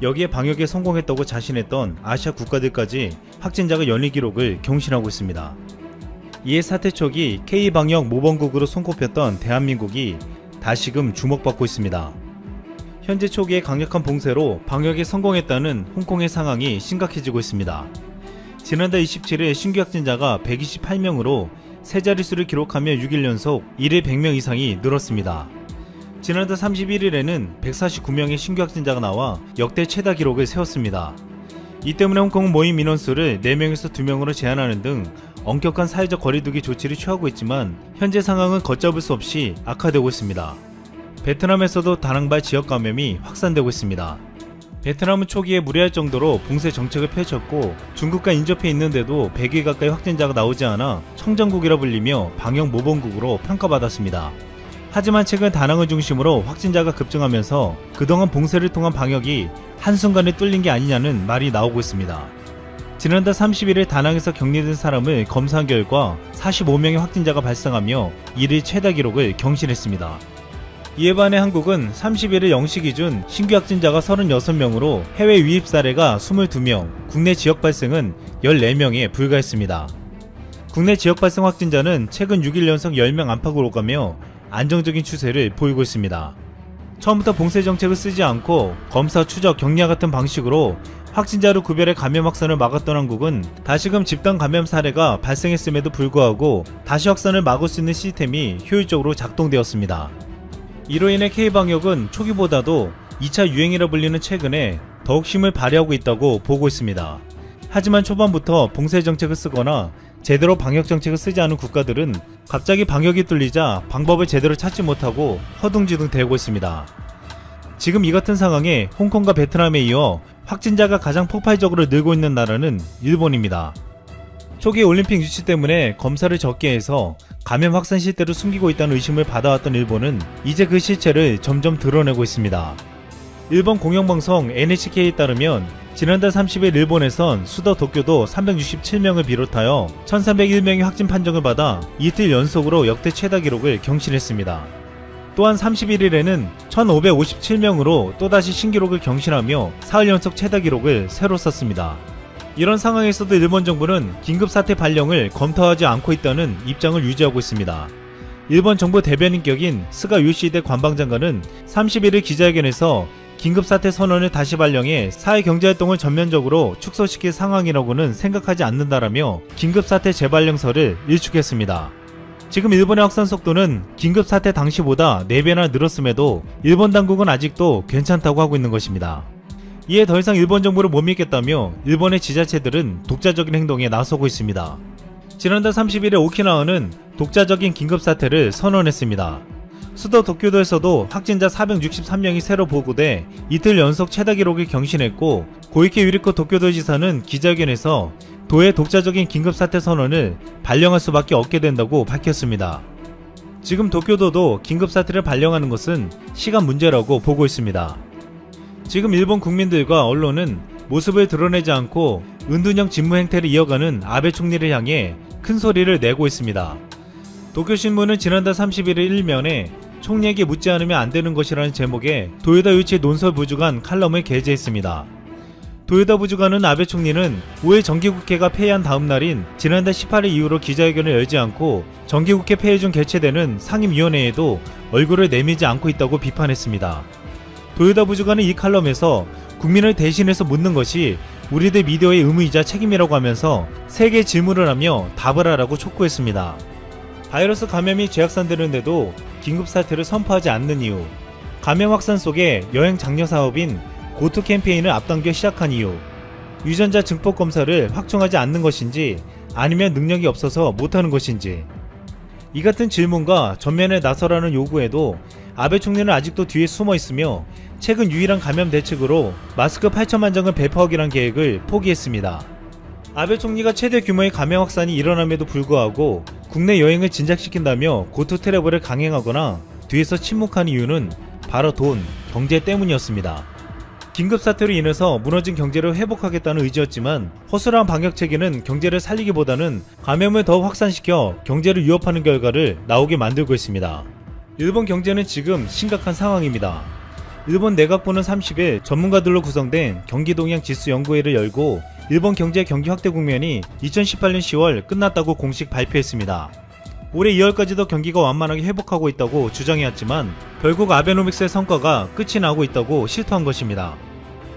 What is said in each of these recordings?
여기에 방역에 성공했다고 자신했던 아시아 국가들까지 확진자가 연일 기록을 경신하고 있습니다. 이에 사태 초기 K방역 모범국으로 손꼽혔던 대한민국이 다시금 주목받고 있습니다. 현재 초기에 강력한 봉쇄로 방역에 성공했다는 홍콩의 상황이 심각해지고 있습니다. 지난달 27일 신규 확진자가 128명으로 세 자릿수를 기록하며 6일 연속 1일 100명 이상이 늘었습니다. 지난달 31일에는 149명의 신규 확진자가 나와 역대 최다 기록을 세웠습니다. 이 때문에 홍콩은 모임 인원수를 4명에서 2명으로 제한하는 등 엄격한 사회적 거리두기 조치를 취하고 있지만 현재 상황은 걷잡을 수 없이 악화되고 있습니다. 베트남에서도 다낭발 지역 감염이 확산되고 있습니다. 베트남은 초기에 무리할 정도로 봉쇄 정책을 펼쳤고 중국과 인접해 있는데도 100일 가까이 확진자가 나오지 않아 청정국이라 불리며 방역 모범국으로 평가받았습니다. 하지만 최근 다낭을 중심으로 확진자가 급증하면서 그동안 봉쇄를 통한 방역이 한순간에 뚫린 게 아니냐는 말이 나오고 있습니다. 지난달 30일에 다낭에서 격리된 사람을 검사한 결과 45명의 확진자가 발생하며 1일 최다 기록을 경신했습니다. 이에 반해 한국은 31일 0시 기준 신규 확진자가 36명으로 해외 유입 사례가 22명, 국내 지역 발생은 14명에 불과했습니다. 국내 지역 발생 확진자는 최근 6일 연속 10명 안팎으로 오가며 안정적인 추세를 보이고 있습니다. 처음부터 봉쇄 정책을 쓰지 않고 검사, 추적, 격리와 같은 방식으로 확진자를 구별해 감염 확산을 막았던 한국은 다시금 집단 감염 사례가 발생했음에도 불구하고 다시 확산을 막을 수 있는 시스템이 효율적으로 작동되었습니다. 이로 인해 K방역은 초기보다도 2차 유행이라 불리는 최근에 더욱 힘을 발휘하고 있다고 보고 있습니다. 하지만 초반부터 봉쇄 정책을 쓰거나 제대로 방역 정책을 쓰지 않은 국가들은 갑자기 방역이 뚫리자 방법을 제대로 찾지 못하고 허둥지둥 대고 있습니다. 지금 이 같은 상황에 홍콩과 베트남에 이어 확진자가 가장 폭발적으로 늘고 있는 나라는 일본입니다. 초기 올림픽 유치 때문에 검사를 적게 해서 감염 확산 실태를 숨기고 있다는 의심을 받아왔던 일본은 이제 그 실체를 점점 드러내고 있습니다. 일본 공영방송 NHK에 따르면 지난달 30일 일본에선 수도 도쿄도 367명을 비롯하여 1301명의 확진 판정을 받아 이틀 연속으로 역대 최다 기록을 경신했습니다. 또한 31일에는 1557명으로 또다시 신기록을 경신하며 사흘 연속 최다 기록을 새로 썼습니다. 이런 상황에서도 일본 정부는 긴급사태 발령을 검토하지 않고 있다는 입장을 유지하고 있습니다. 일본 정부 대변인격인 스가 요시히데 관방장관은 31일 기자회견에서 긴급사태 선언을 다시 발령해 사회 경제활동을 전면적으로 축소시킬 상황이라고는 생각하지 않는다라며 긴급사태 재발령서를 일축했습니다. 지금 일본의 확산 속도는 긴급사태 당시보다 4배나 늘었음에도 일본 당국은 아직도 괜찮다고 하고 있는 것입니다. 이에 더 이상 일본 정부를 못 믿겠다며 일본의 지자체들은 독자적인 행동에 나서고 있습니다. 지난달 31일 오키나와는 독자적인 긴급사태를 선언했습니다. 수도 도쿄도에서도 확진자 463명이 새로 보고돼 이틀 연속 최다 기록을 경신했고 고이케 유리코 도쿄도지사는 기자회견에서 도의 독자적인 긴급사태 선언을 발령할 수밖에 없게 된다고 밝혔습니다. 지금 도쿄도도 긴급사태를 발령하는 것은 시간 문제라고 보고 있습니다. 지금 일본 국민들과 언론은 모습을 드러내지 않고 은둔형 직무 행태를 이어가는 아베 총리를 향해 큰 소리를 내고 있습니다. 도쿄신문은 지난달 31일 일면에 총리에게 묻지 않으면 안 되는 것이라는 제목의 도요다 유치 논설 부주간 칼럼을 게재했습니다. 도요다 부주간은 아베 총리는 5일 정기국회가 폐회한 다음 날인 지난달 18일 이후로 기자회견을 열지 않고 정기국회 폐회 중 개최되는 상임위원회에도 얼굴을 내밀지 않고 있다고 비판했습니다. 도요다 부주간은 이 칼럼에서 국민을 대신해서 묻는 것이 우리들 미디어의 의무이자 책임이라고 하면서 3개의 질문을 하며 답을 하라고 촉구했습니다. 바이러스 감염이 재확산되는데도 긴급사태를 선포하지 않는 이유, 감염 확산 속에 여행 장려 사업인 고투 캠페인을 앞당겨 시작한 이유, 유전자 증폭 검사를 확충하지 않는 것인지 아니면 능력이 없어서 못하는 것인지, 이 같은 질문과 전면에 나서라는 요구에도 아베 총리는 아직도 뒤에 숨어 있으며 최근 유일한 감염 대책으로 마스크 8천만 장을 배포하기란 계획을 포기했습니다. 아베 총리가 최대 규모의 감염 확산이 일어남에도 불구하고 국내 여행을 진작시킨다며 고투 트래블을 강행하거나 뒤에서 침묵한 이유는 바로 돈, 경제 때문이었습니다. 긴급사태로 인해서 무너진 경제를 회복하겠다는 의지였지만 허술한 방역체계는 경제를 살리기보다는 감염을 더 확산시켜 경제를 위협하는 결과를 나오게 만들고 있습니다. 일본 경제는 지금 심각한 상황입니다. 일본 내각부는 30일 전문가들로 구성된 경기동향지수연구회를 열고 일본 경제 경기 확대 국면이 2018년 10월 끝났다고 공식 발표했습니다. 올해 2월까지도 경기가 완만하게 회복하고 있다고 주장해왔지만 결국 아베노믹스의 성과가 끝이 나고 있다고 실토한 것입니다.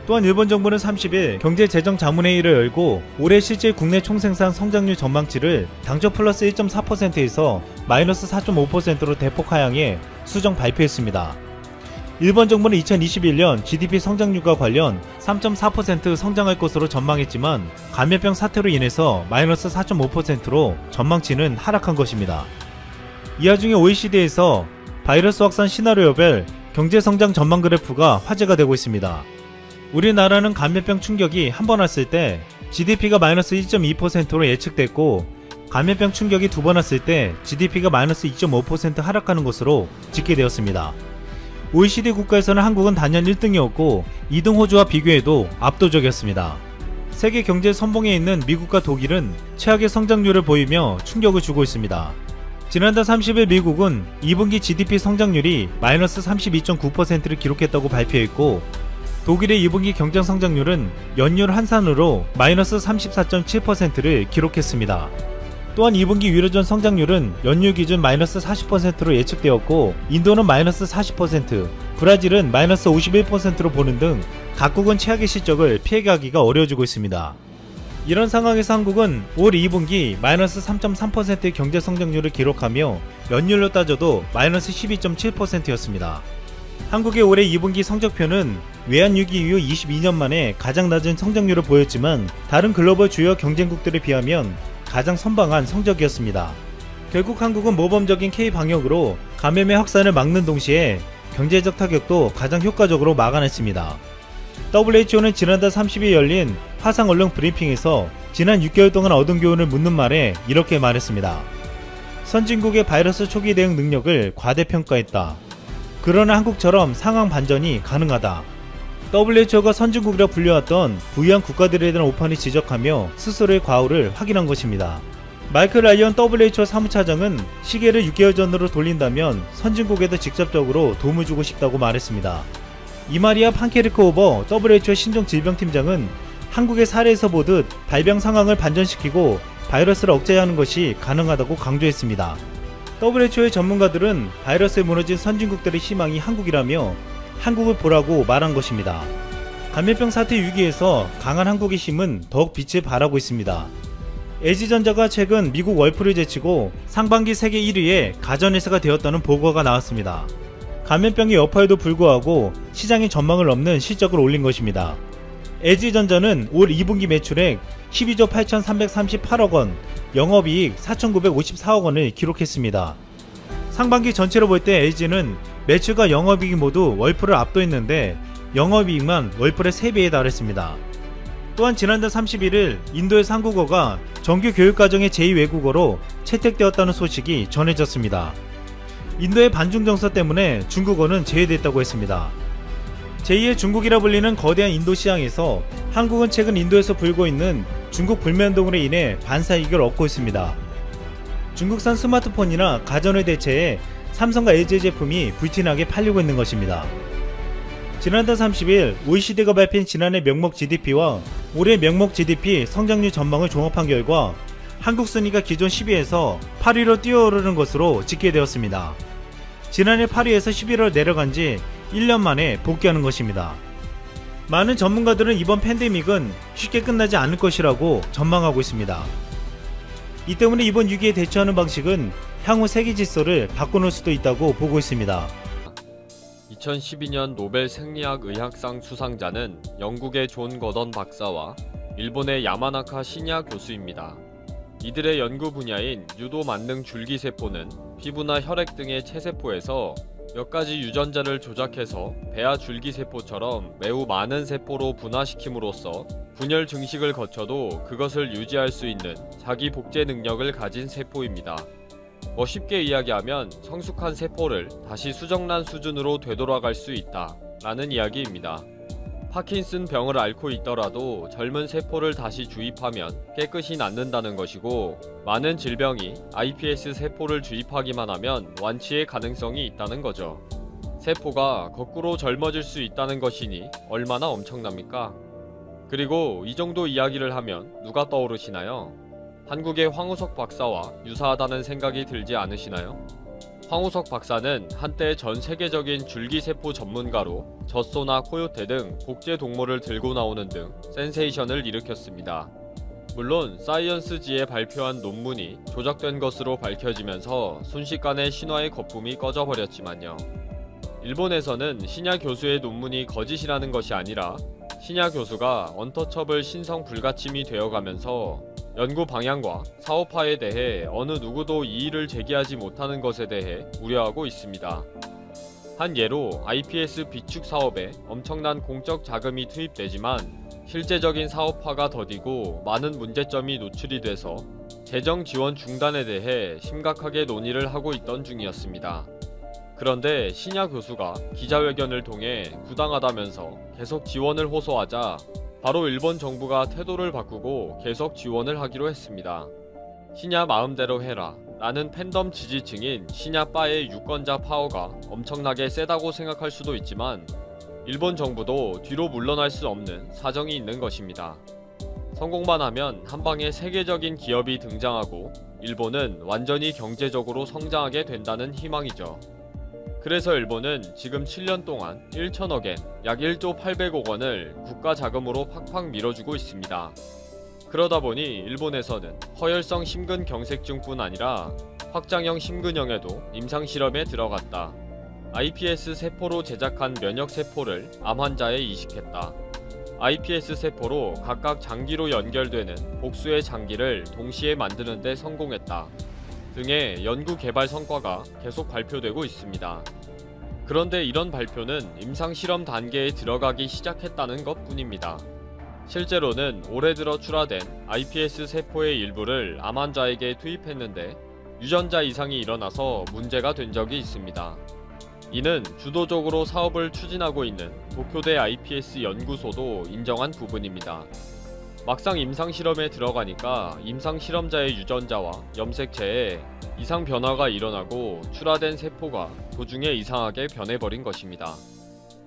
또한 일본 정부는 30일 경제재정자문회의를 열고 올해 실질 국내 총생산 성장률 전망치를 당초 플러스 1.4%에서 마이너스 4.5%로 대폭 하향해 수정 발표했습니다. 일본 정부는 2021년 GDP 성장률과 관련 3.4% 성장할 것으로 전망했지만 감염병 사태로 인해서 마이너스 4.5%로 전망치는 하락한 것입니다. 이 와중에 OECD에서 바이러스 확산 시나리오별 경제성장 전망 그래프가 화제가 되고 있습니다. 우리나라는 감염병 충격이 한 번 왔을 때 GDP가 마이너스 1.2%로 예측됐고 감염병 충격이 두 번 왔을 때 GDP가 마이너스 2.5% 하락하는 것으로 집계되었습니다. OECD 국가에서는 한국은 단연 1등이었고 2등 호주와 비교해도 압도적이었습니다. 세계 경제 선봉에 있는 미국과 독일은 최악의 성장률을 보이며 충격을 주고 있습니다. 지난달 30일 미국은 2분기 GDP 성장률이 마이너스 32.9%를 기록했다고 발표했고 독일의 2분기 경장 성장률은 연율 한산으로 마이너스 34.7%를 기록했습니다. 또한 2분기 유로존 성장률은 연율 기준 마이너스 40%로 예측되었고 인도는 마이너스 40%, 브라질은 마이너스 51%로 보는 등 각국은 최악의 실적을 피해가기가 어려워지고 있습니다. 이런 상황에서 한국은 올 2분기 마이너스 3.3%의 경제 성장률을 기록하며 연율로 따져도 마이너스 12.7%였습니다. 한국의 올해 2분기 성적표는 외환위기 이후 22년 만에 가장 낮은 성장률을 보였지만 다른 글로벌 주요 경쟁국들에 비하면 가장 선방한 성적이었습니다. 결국 한국은 모범적인 K방역으로 감염의 확산을 막는 동시에 경제적 타격도 가장 효과적으로 막아냈습니다. WHO는 지난달 30일 열린 화상 언론 브리핑에서 지난 6개월 동안 얻은 교훈을 묻는 말에 이렇게 말했습니다. 선진국의 바이러스 초기 대응 능력을 과대평가했다. 그러나 한국처럼 상황 반전이 가능하다. WHO가 선진국이라 불려왔던 부유한 국가들에 대한 오판을 지적하며 스스로의 과오를 확인한 것입니다. 마이클 라이언 WHO 사무차장은 시계를 6개월 전으로 돌린다면 선진국에도 직접적으로 도움을 주고 싶다고 말했습니다. 이마리아 판케르코오버 WHO 신종질병팀장은 한국의 사례에서 보듯 발병 상황을 반전시키고 바이러스를 억제하는 것이 가능하다고 강조했습니다. WHO의 전문가들은 바이러스에 무너진 선진국들의 희망이 한국이라며 한국을 보라고 말한 것입니다. 감염병 사태 위기에서 강한 한국의 힘은 더욱 빛을 발하고 있습니다. LG전자가 최근 미국 월프를 제치고 상반기 세계 1위의 가전회사가 되었다는 보고가 나왔습니다. 감염병의 여파에도 불구하고 시장의 전망을 넘는 실적을 올린 것입니다. LG전자는 올 2분기 매출액 12조 8,338억 원, 영업이익 4,954억 원을 기록했습니다. 상반기 전체로 볼 때 LG는 매출과 영업이익 모두 월프를 압도했는데 영업이익만 월프의 3배에 달했습니다. 또한 지난달 31일 인도에서 한국어가 정규 교육과정의 제2외국어로 채택되었다는 소식이 전해졌습니다. 인도의 반중 정서 때문에 중국어는 제외됐다고 했습니다. 제2의 중국이라 불리는 거대한 인도 시장에서 한국은 최근 인도에서 불고 있는 중국 불매운동으로 인해 반사이익을 얻고 있습니다. 중국산 스마트폰이나 가전을 대체해 삼성과 LG 제품이 불티나게 팔리고 있는 것입니다. 지난달 30일 OECD가 발표한 지난해 명목 GDP와 올해 명목 GDP 성장률 전망을 종합한 결과 한국 순위가 기존 10위에서 8위로 뛰어오르는 것으로 집계되었습니다. 지난해 8위에서 11위로 내려간 지 1년 만에 복귀하는 것입니다. 많은 전문가들은 이번 팬데믹은 쉽게 끝나지 않을 것이라고 전망하고 있습니다. 이 때문에 이번 위기에 대처하는 방식은 향후 세계 질서를 바꿔놓을 수도 있다고 보고 있습니다. 2012년 노벨 생리학 의학상 수상자는 영국의 존 거던 박사와 일본의 야마나카 시냐 교수입니다. 이들의 연구 분야인 유도 만능 줄기세포는 피부나 혈액 등의 체세포에서 몇 가지 유전자를 조작해서 배아 줄기세포처럼 매우 많은 세포로 분화시킴으로써 분열 증식을 거쳐도 그것을 유지할 수 있는 자기 복제 능력을 가진 세포입니다. 쉽게 이야기하면 성숙한 세포를 다시 수정란 수준으로 되돌아갈 수 있다 라는 이야기입니다. 파킨슨 병을 앓고 있더라도 젊은 세포를 다시 주입하면 깨끗이 낫는다는 것이고, 많은 질병이 iPS 세포를 주입하기만 하면 완치의 가능성이 있다는 거죠. 세포가 거꾸로 젊어질 수 있다는 것이니 얼마나 엄청납니까? 그리고 이 정도 이야기를 하면 누가 떠오르시나요? 한국의 황우석 박사와 유사하다는 생각이 들지 않으시나요? 황우석 박사는 한때 전 세계적인 줄기세포 전문가로 젖소나 코요테 등 복제 동물을 들고 나오는 등 센세이션을 일으켰습니다. 물론 사이언스지에 발표한 논문이 조작된 것으로 밝혀지면서 순식간에 신화의 거품이 꺼져버렸지만요. 일본에서는 신야 교수의 논문이 거짓이라는 것이 아니라 신야 교수가 언터처블 신성 불가침이 되어가면서 연구 방향과 사업화에 대해 어느 누구도 이의를 제기하지 못하는 것에 대해 우려하고 있습니다. 한 예로 iPS 비축 사업에 엄청난 공적 자금이 투입되지만 실제적인 사업화가 더디고 많은 문제점이 노출이 돼서 재정 지원 중단에 대해 심각하게 논의를 하고 있던 중이었습니다. 그런데 신야 교수가 기자회견을 통해 부당하다면서 계속 지원을 호소하자 바로 일본 정부가 태도를 바꾸고 계속 지원을 하기로 했습니다. 신야 마음대로 해라 라는 팬덤 지지층인 신야빠의 유권자 파워가 엄청나게 세다고 생각할 수도 있지만 일본 정부도 뒤로 물러날 수 없는 사정이 있는 것입니다. 성공만 하면 한방에 세계적인 기업이 등장하고 일본은 완전히 경제적으로 성장하게 된다는 희망이죠. 그래서 일본은 지금 7년 동안 1천억엔 약 1조 800억 원을 국가 자금으로 팍팍 밀어주고 있습니다. 그러다 보니 일본에서는 허혈성 심근경색증뿐 아니라 확장형 심근형에도 임상실험에 들어갔다. iPS 세포로 제작한 면역세포를 암 환자에 이식했다. iPS 세포로 각각 장기로 연결되는 복수의 장기를 동시에 만드는 데 성공했다. 등의 연구 개발 성과가 계속 발표되고 있습니다. 그런데 이런 발표는 임상실험 단계에 들어가기 시작했다는 것 뿐입니다. 실제로는 올해 들어 출하된 iPS 세포의 일부를 암 환자에게 투입했는데 유전자 이상이 일어나서 문제가 된 적이 있습니다. 이는 주도적으로 사업을 추진하고 있는 도쿄대 iPS 연구소도 인정한 부분입니다. 막상 임상실험에 들어가니까 임상실험자의 유전자와 염색체에 이상 변화가 일어나고 출하된 세포가 도중에 이상하게 변해버린 것입니다.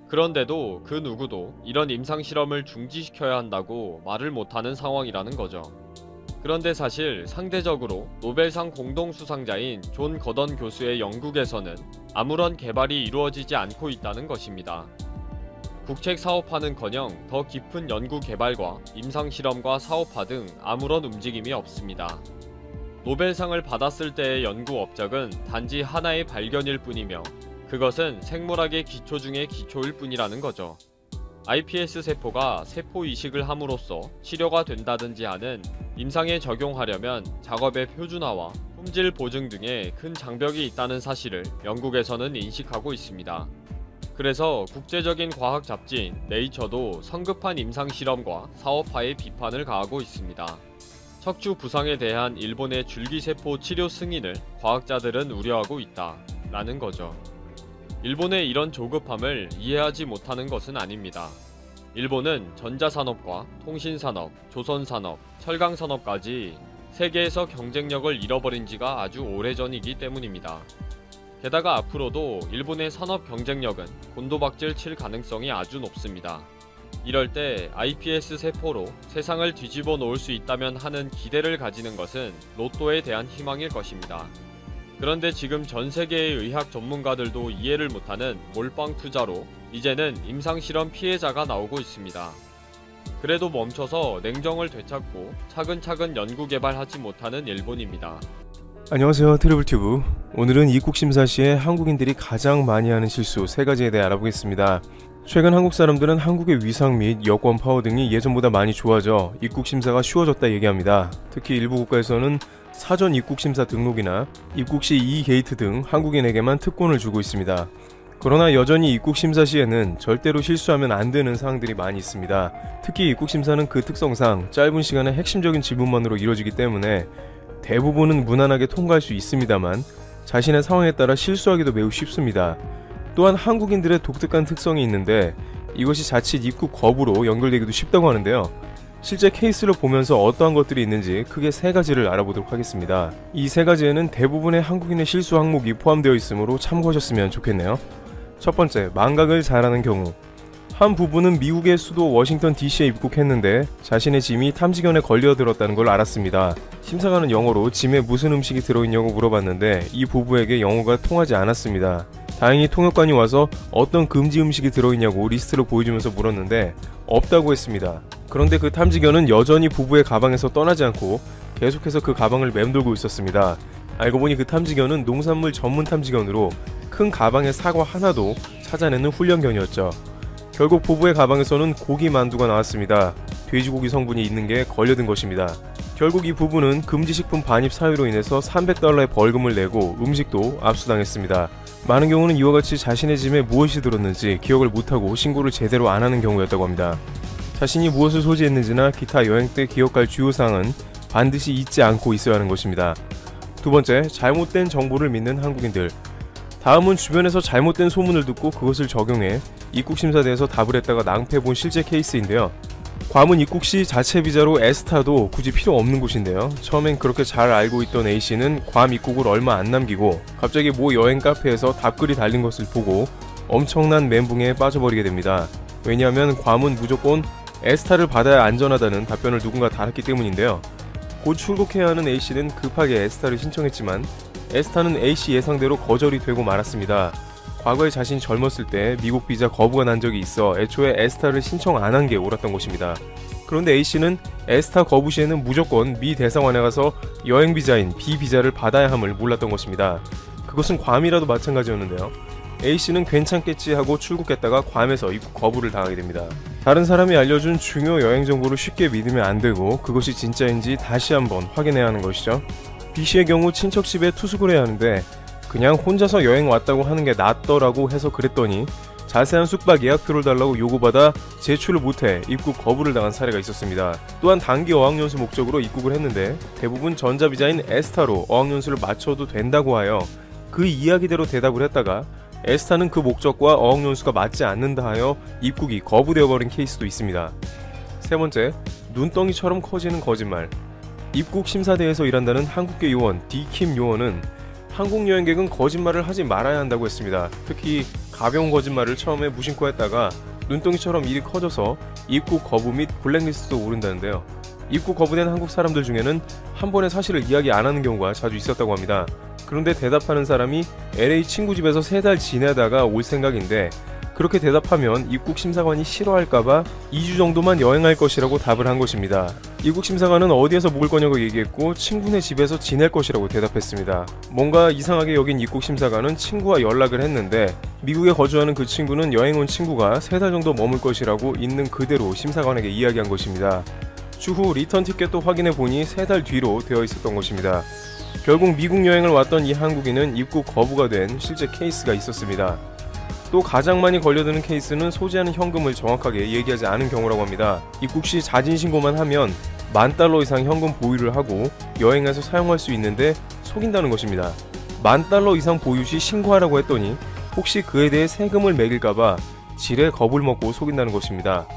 그런데도 그 누구도 이런 임상실험을 중지시켜야 한다고 말을 못하는 상황이라는 거죠. 그런데 사실 상대적으로 노벨상 공동수상자인 존 거던 교수의 영국에서는 아무런 개발이 이루어지지 않고 있다는 것입니다. 국책 사업화는커녕 더 깊은 연구 개발과 임상실험과 사업화 등 아무런 움직임이 없습니다. 노벨상을 받았을 때의 연구 업적은 단지 하나의 발견일 뿐이며 그것은 생물학의 기초 중의 기초일 뿐이라는 거죠. iPS 세포가 세포 이식을 함으로써 치료가 된다든지 하는 임상에 적용하려면 작업의 표준화와 품질 보증 등의 큰 장벽이 있다는 사실을 영국에서는 인식하고 있습니다. 그래서 국제적인 과학 잡지인 네이처도 성급한 임상실험과 사업화에 비판을 가하고 있습니다. 척추 부상에 대한 일본의 줄기세포 치료 승인을 과학자들은 우려하고 있다 라는 거죠. 일본의 이런 조급함을 이해하지 못하는 것은 아닙니다. 일본은 전자산업과 통신산업, 조선산업, 철강산업까지 세계에서 경쟁력을 잃어버린 지가 아주 오래전이기 때문입니다. 게다가 앞으로도 일본의 산업 경쟁력은 곤도박질 칠 가능성이 아주 높습니다. 이럴 때 iPS 세포로 세상을 뒤집어 놓을 수 있다면 하는 기대를 가지는 것은 로또에 대한 희망일 것입니다. 그런데 지금 전 세계의 의학 전문가들도 이해를 못하는 몰빵 투자로 이제는 임상실험 피해자가 나오고 있습니다. 그래도 멈춰서 냉정을 되찾고 차근차근 연구개발하지 못하는 일본입니다. 안녕하세요, 트리블튜브. 오늘은 입국심사 시에 한국인들이 가장 많이 하는 실수 3가지에 대해 알아보겠습니다. 최근 한국 사람들은 한국의 위상 및 여권 파워 등이 예전보다 많이 좋아져 입국심사가 쉬워졌다 얘기합니다. 특히 일부 국가에서는 사전 입국심사 등록이나 입국 시 E-게이트 등 한국인에게만 특권을 주고 있습니다. 그러나 여전히 입국심사 시에는 절대로 실수하면 안 되는 사항들이 많이 있습니다. 특히 입국심사는 그 특성상 짧은 시간에 핵심적인 질문만으로 이루어지기 때문에 대부분은 무난하게 통과할 수 있습니다만 자신의 상황에 따라 실수하기도 매우 쉽습니다. 또한 한국인들의 독특한 특성이 있는데 이것이 자칫 입국 거부로 연결되기도 쉽다고 하는데요. 실제 케이스를 보면서 어떠한 것들이 있는지 크게 3가지를 알아보도록 하겠습니다. 이 3가지에는 대부분의 한국인의 실수 항목이 포함되어 있으므로 참고하셨으면 좋겠네요. 첫 번째, 망각을 잘하는 경우. 한 부부는 미국의 수도 워싱턴 DC에 입국했는데 자신의 짐이 탐지견에 걸려들었다는 걸 알았습니다. 심사관은 영어로 짐에 무슨 음식이 들어있냐고 물어봤는데 이 부부에게 영어가 통하지 않았습니다. 다행히 통역관이 와서 어떤 금지 음식이 들어있냐고 리스트를 보여주면서 물었는데 없다고 했습니다. 그런데 그 탐지견은 여전히 부부의 가방에서 떠나지 않고 계속해서 그 가방을 맴돌고 있었습니다. 알고 보니 그 탐지견은 농산물 전문 탐지견으로 큰 가방에 사과 하나도 찾아내는 훈련견이었죠. 결국 부부의 가방에서는 고기 만두가 나왔습니다. 돼지고기 성분이 있는 게 걸려든 것입니다. 결국 이 부부는 금지식품 반입 사유로 인해서 $300의 벌금을 내고 음식도 압수당했습니다. 많은 경우는 이와 같이 자신의 짐에 무엇이 들었는지 기억을 못하고 신고를 제대로 안 하는 경우였다고 합니다. 자신이 무엇을 소지했는지나 기타 여행 때 기억할 주요사항은 반드시 잊지 않고 있어야 하는 것입니다. 두 번째, 잘못된 정보를 믿는 한국인들. 다음은 주변에서 잘못된 소문을 듣고 그것을 적용해 입국심사대에서 답을 했다가 낭패본 실제 케이스인데요. 괌은 입국 시 자체 비자로 에스타도 굳이 필요 없는 곳인데요. 처음엔 그렇게 잘 알고 있던 A씨는 괌 입국을 얼마 안 남기고 갑자기 모 여행 카페에서 답글이 달린 것을 보고 엄청난 멘붕에 빠져버리게 됩니다. 왜냐하면 괌은 무조건 에스타를 받아야 안전하다는 답변을 누군가 달았기 때문인데요. 곧 출국해야 하는 A씨는 급하게 에스타를 신청했지만 에스타는 A씨 예상대로 거절이 되고 말았습니다. 과거에 자신이 젊었을 때 미국 비자 거부가 난 적이 있어 애초에 에스타를 신청 안 한 게 옳았던 것입니다. 그런데 A씨는 에스타 거부 시에는 무조건 미 대사관에 가서 여행 비자인 B 비자를 받아야 함을 몰랐던 것입니다. 그것은 괌이라도 마찬가지였는데요. A씨는 괜찮겠지 하고 출국했다가 괌에서 입국 거부를 당하게 됩니다. 다른 사람이 알려준 중요 여행 정보를 쉽게 믿으면 안 되고 그것이 진짜인지 다시 한번 확인해야 하는 것이죠. B씨의 경우 친척 집에 투숙을 해야 하는데 그냥 혼자서 여행 왔다고 하는 게 낫더라고 해서 그랬더니 자세한 숙박 예약표를 달라고 요구받아 제출을 못해 입국 거부를 당한 사례가 있었습니다. 또한 단기 어학연수 목적으로 입국을 했는데 대부분 전자비자인 에스타로 어학연수를 마쳐도 된다고 하여 그 이야기대로 대답을 했다가 에스타는 그 목적과 어학연수가 맞지 않는다 하여 입국이 거부되어 버린 케이스도 있습니다. 세 번째, 눈덩이처럼 커지는 거짓말. 입국 심사대에서 일한다는 한국계 요원 디킴 요원은 한국 여행객은 거짓말을 하지 말아야 한다고 했습니다. 특히 가벼운 거짓말을 처음에 무심코 했다가 눈덩이처럼 일이 커져서 입국 거부 및 블랙리스트도 오른다는데요. 입국 거부된 한국 사람들 중에는 한 번에 사실을 이야기 안 하는 경우가 자주 있었다고 합니다. 그런데 대답하는 사람이 LA 친구 집에서 3달 지내다가 올 생각인데 그렇게 대답하면 입국심사관이 싫어할까봐 2주 정도만 여행할 것이라고 답을 한 것입니다. 입국심사관은 어디에서 묵을 거냐고 얘기했고 친구네 집에서 지낼 것이라고 대답했습니다. 뭔가 이상하게 여긴 입국심사관은 친구와 연락을 했는데 미국에 거주하는 그 친구는 여행 온 친구가 3달 정도 머물 것이라고 있는 그대로 심사관에게 이야기한 것입니다. 추후 리턴 티켓도 확인해 보니 3달 뒤로 되어 있었던 것입니다. 결국 미국 여행을 왔던 이 한국인은 입국 거부가 된 실제 케이스가 있었습니다. 또 가장 많이 걸려드는 케이스는 소지하는 현금을 정확하게 얘기하지 않은 경우라고 합니다. 입국 시 자진신고만 하면 $10,000 이상 현금 보유를 하고 여행에서 사용할 수 있는데 속인다는 것입니다. $10,000 이상 보유 시 신고하라고 했더니 혹시 그에 대해 세금을 매길까봐 지레 겁을 먹고 속인다는 것입니다.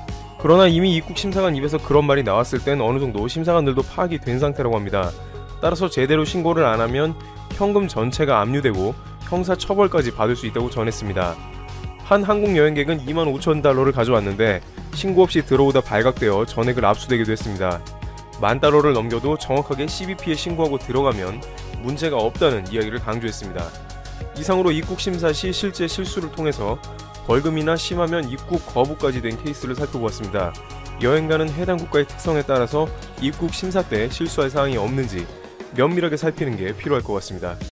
그러나 이미 입국심사관 입에서 그런 말이 나왔을 땐 어느 정도 심사관들도 파악이 된 상태라고 합니다. 따라서 제대로 신고를 안 하면 현금 전체가 압류되고 형사처벌까지 받을 수 있다고 전했습니다. 한 한국 여행객은 $25,000를 가져왔는데 신고 없이 들어오다 발각되어 전액을 압수되기도 했습니다. $10,000를 넘겨도 정확하게 CBP에 신고하고 들어가면 문제가 없다는 이야기를 강조했습니다. 이상으로 입국심사 시 실제 실수를 통해서 벌금이나 심하면 입국 거부까지 된 케이스를 살펴보았습니다. 여행가는 해당 국가의 특성에 따라서 입국심사 때 실수할 사항이 없는지 면밀하게 살피는 게 필요할 것 같습니다.